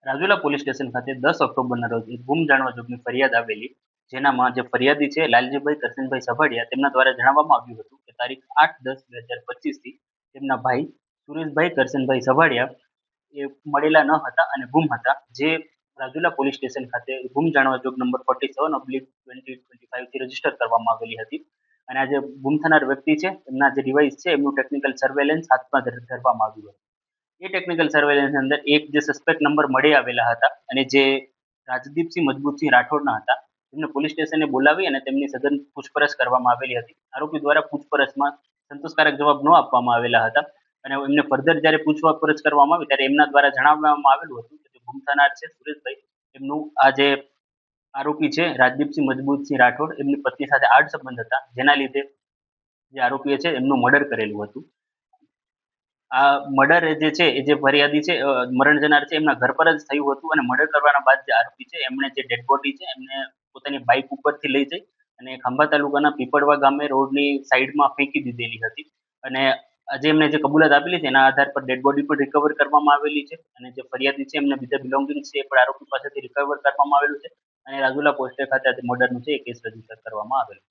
Rajula police station ખાતે 10 ઓક્ટોબરના રોજ એક ગુમ જાણવા જોગની ફરિયાદ આવેલી, જેનામાં જે ફરિયાદી છે લાલજીભાઈ કરશનભાઈ સભાડિયા, તેમના દ્વારા જણાવવામાં આવ્યું હતું કે તારીખ 8/10/2025 થી તેમના ભાઈ સુરેશભાઈ કરશનભાઈ સભાડિયા એ મળેલા ન હતા અને ગુમ હતા, જે રાજુલા પોલીસ સ્ટેશન ખાતે ગુમ જાણવા જોગ નંબર 47/2025 થી રજીસ્ટર કરવામાં આવેલી હતી. અને આ જે ગુમ થનાર વ્યક્તિ છે એમના જે ડિવાઇસ છે એમનું ટેકનિકલ સર્વેલન્સ હાથમાં ધરવામાં આવ્યું હતું. એ ટેકનિકલ સર્વેલન્સ અંદર એક જે સસ્પેક્ટ નંબર મળી આવેલા હતા અને જે રાજદીપસિંહ મજબૂતસિંહ રાઠોડના હતા, તેમને પોલીસ સ્ટેશને બોલાવી અને તેમની સઘન પૂછપરછ કરવામાં આવેલી હતી. આરોપી દ્વારા પૂછપરછમાં સંતોષકારક જવાબ ન આપવામાં આવેલા હતા અને એમને ફર્ધર જ્યારે પૂછપરછ કરવામાં આવી ત્યારે એમના દ્વારા જણાવવામાં આવેલું હતું કે ગુમ થનાર છે સુરેશભાઈ, એમનું આ જે આરોપી છે રાજદીપસિંહ મજબૂતસિંહ રાઠોડ, એમની પત્ની સાથે આડ સંબંધ હતા, જેના લીધે જે આરોપીએ છે એમનું મર્ડર કરેલું હતું. આ મર્ડર જે છે એ જે ફરિયાદી છે મરણ જનાર છે એમના ઘર પર જ થયું હતું અને મર્ડર કરવાના બાદ જે આરોપી છે એમણે જે ડેડ બોડી છે એમને પોતાની બાઇક ઉપરથી લઈ જઈ અને ખંભા તાલુકાના પીપળવા ગામે રોડની સાઈડમાં ફેંકી દીધેલી હતી. અને આજે એમને જે કબૂલાત આપેલી છે એના આધાર પર ડેડ બોડી પણ રિકવર કરવામાં આવેલી છે અને જે ફરિયાદી છે એમને બીજા બિલોંગિંગ છે એ પણ આરોપી પાસેથી રિકવર કરવામાં આવેલું છે અને રાજુલા પોસ્ટ ખાતે આજે મર્ડરનું છે એ કેસ રજીસ્ટર કરવામાં આવેલું છે.